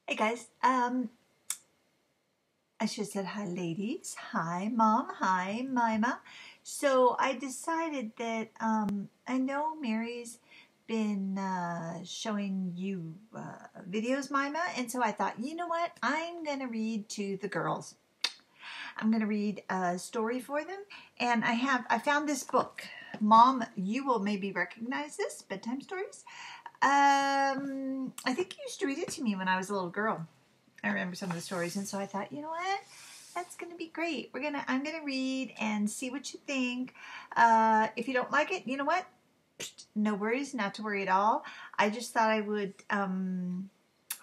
Hey guys, I should have said hi ladies, hi mom, hi Mima. So I decided that I know Mary's been showing you videos, Mima, and so I thought, you know what, I'm going to read to the girls. I'm going to read a story for them, and I found this book. Mom, you will maybe recognize this, Bedtime Stories. I think you used to read it to me when I was a little girl. I remember some of the stories, and so I thought, you know what? That's going to be great. I'm going to read and see what you think. If you don't like it, you know what? No worries, not to worry at all. I just thought I would,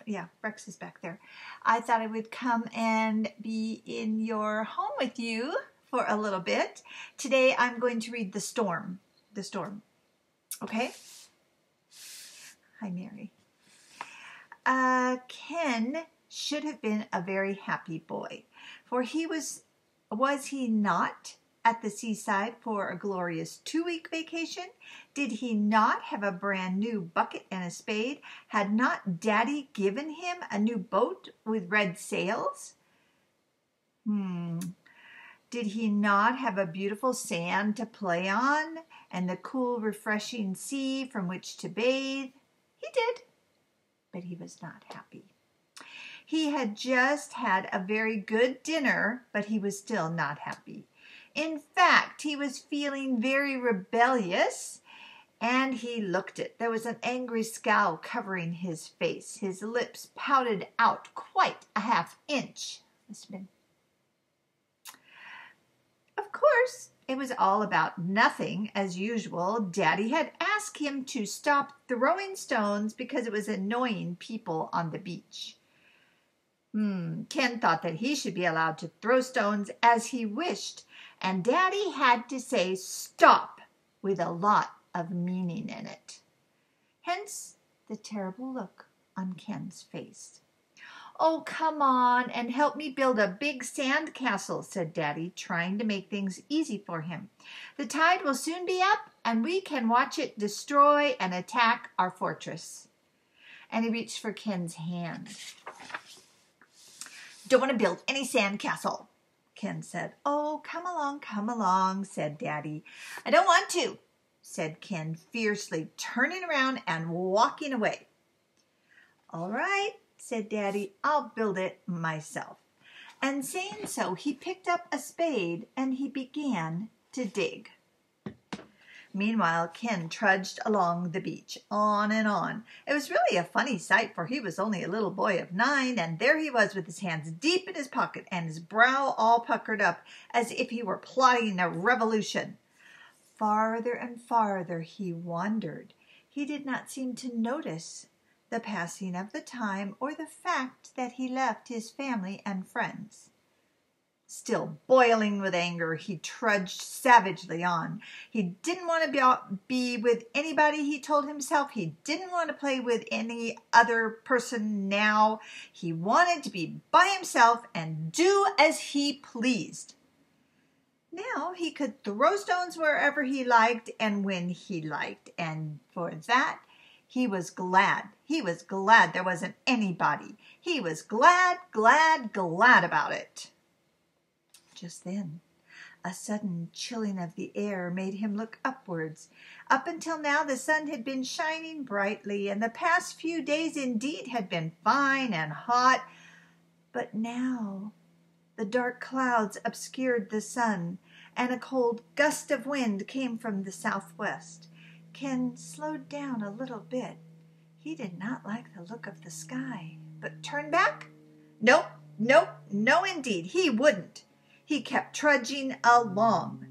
yeah, Rex is back there. I thought I would come and be in your home with you for a little bit. Today I'm going to read The Storm. The Storm. Okay? Hi, Mary. Ken should have been a very happy boy, for he was he not at the seaside for a glorious 2-week vacation? Did he not have a brand new bucket and a spade? Had not Daddy given him a new boat with red sails? Did he not have a beautiful sand to play on and the cool, refreshing sea from which to bathe? He did, but he was not happy. He had just had a very good dinner, but he was still not happy. In fact, he was feeling very rebellious, and he looked it. There was an angry scowl covering his face. His lips pouted out quite a half-inch. Of course, it was all about nothing, as usual. Daddy had asked him to stop throwing stones because it was annoying people on the beach. Ken thought that he should be allowed to throw stones as he wished, and Daddy had to say stop with a lot of meaning in it. Hence the terrible look on Ken's face. "Oh, come on and help me build a big sand castle," said Daddy, trying to make things easy for him. "The tide will soon be up, and we can watch it destroy and attack our fortress." And he reached for Ken's hand. "Don't want to build any sand castle," Ken said. "Oh, come along," said Daddy. "I don't want to," said Ken fiercely, turning around and walking away. "All right," said Daddy, "I'll build it myself." And saying so, he picked up a spade and he began to dig. Meanwhile, Ken trudged along the beach, on and on. It was really a funny sight, for he was only a little boy of 9, and there he was with his hands deep in his pocket and his brow all puckered up as if he were plotting a revolution. Farther and farther he wandered. He did not seem to notice the passing of the time or the fact that he left his family and friends. Still boiling with anger, he trudged savagely on. He didn't want to be with anybody, he told himself. He didn't want to play with any other person now. He wanted to be by himself and do as he pleased. Now he could throw stones wherever he liked and when he liked, and for that he was glad. He was glad there wasn't anybody. He was glad about it. Just then, a sudden chilling of the air made him look upwards. Up until now, the sun had been shining brightly, and the past few days indeed had been fine and hot. But now the dark clouds obscured the sun, and a cold gust of wind came from the southwest. Ken slowed down a little bit. He did not like the look of the sky. But turn back? No, indeed, he wouldn't. He kept trudging along.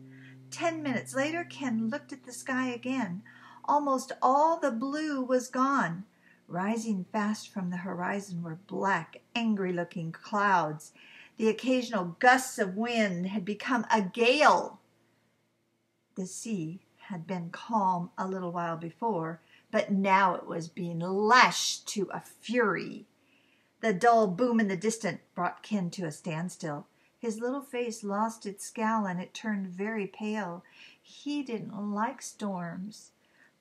10 minutes later, Ken looked at the sky again. Almost all the blue was gone. Rising fast from the horizon were black, angry-looking clouds. The occasional gusts of wind had become a gale. The sea had been calm a little while before, but now it was being lashed to a fury. The dull boom in the distance brought Ken to a standstill. His little face lost its scowl and it turned very pale. He didn't like storms.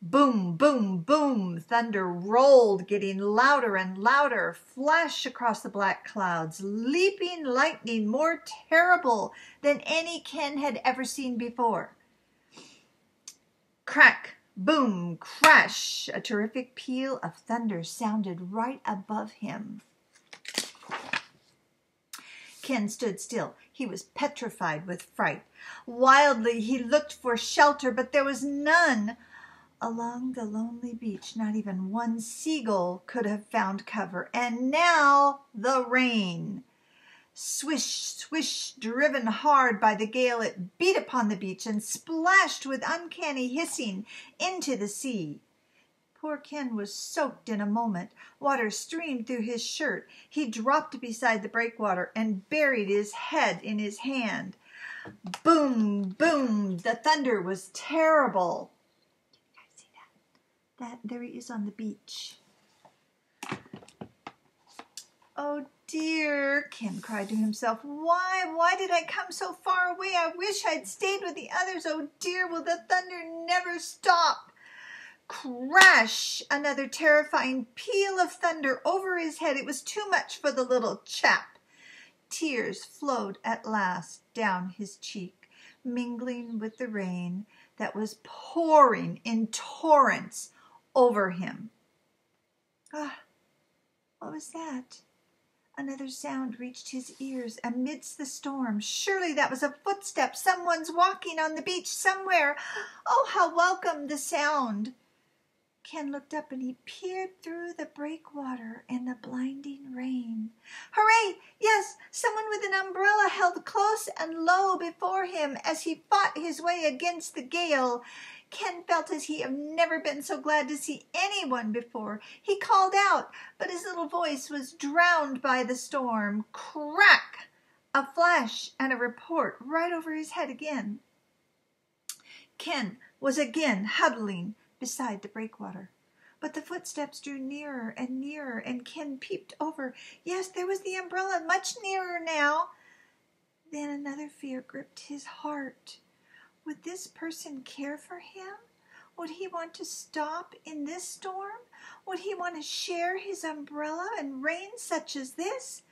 Boom, boom, boom, thunder rolled, getting louder and louder, flashed across the black clouds, leaping lightning more terrible than any Ken had ever seen before. Crack, boom, crash, a terrific peal of thunder sounded right above him. Ken stood still. He was petrified with fright. Wildly he looked for shelter, but there was none. Along the lonely beach, not even one seagull could have found cover. And now the rain. Swish, swish, driven hard by the gale, it beat upon the beach and splashed with uncanny hissing into the sea. Poor Ken was soaked in a moment. Water streamed through his shirt. He dropped beside the breakwater and buried his head in his hand. Boom, boom, the thunder was terrible. There he is on the beach. Oh dear, Ken cried to himself. Why did I come so far away? I wish I'd stayed with the others. Oh dear, will the thunder never stop? Crash! Another terrifying peal of thunder over his head. It was too much for the little chap. Tears flowed at last down his cheek, mingling with the rain that was pouring in torrents over him. Ah, what was that? Another sound reached his ears amidst the storm. Surely that was a footstep. Someone's walking on the beach somewhere. Oh, how welcome the sound. Ken looked up and he peered through the breakwater and the blinding rain. Hooray! Yes, someone with an umbrella held close and low before him as he fought his way against the gale. Ken felt as he had never been so glad to see anyone before. He called out, but his little voice was drowned by the storm. Crack! A flash and a report right over his head again. Ken was again huddling beside the breakwater. But the footsteps drew nearer and nearer, and Ken peeped over. Yes, there was the umbrella, much nearer now. Then another fear gripped his heart. Would this person care for him? Would he want to stop in this storm? Would he want to share his umbrella in rain such as this?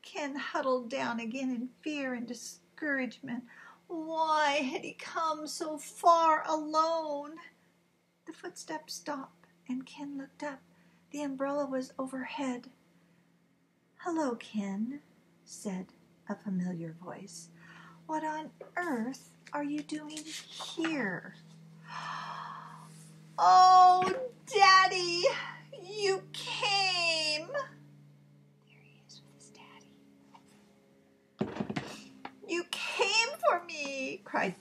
Ken huddled down again in fear and discouragement. Why had he come so far alone? The footsteps stopped, and Ken looked up. The umbrella was overhead. Hello, Ken, said a familiar voice. What on earth are you doing here? Oh, Daddy, you came. There he is with his daddy. You came for me, cried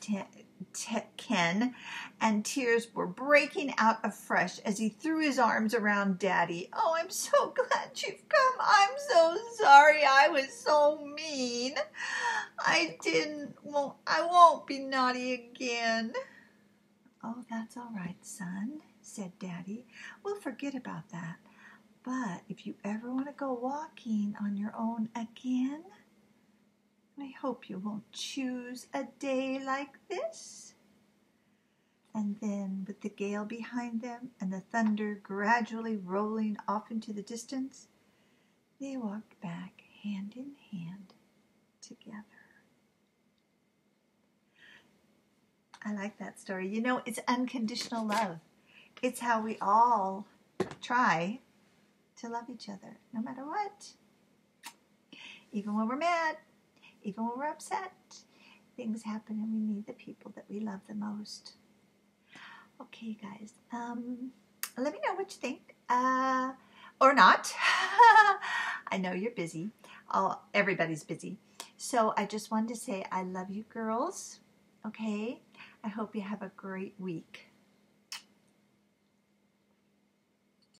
Ken, and tears were breaking out afresh as he threw his arms around Daddy. Oh, I'm so glad you've come. I'm so sorry I was so mean. I won't be naughty again. Oh, that's all right, son, said Daddy. We'll forget about that. But if you ever want to go walking on your own again, I hope you won't choose a day like this. And then, with the gale behind them and the thunder gradually rolling off into the distance, they walked back hand in hand together. I like that story. You know, it's unconditional love. It's how we all try to love each other, no matter what. Even when we're mad, even when we're upset, things happen and we need the people that we love the most. Okay, guys, let me know what you think, or not. I know you're busy. Everybody's busy. So I just wanted to say I love you girls, okay? I hope you have a great week.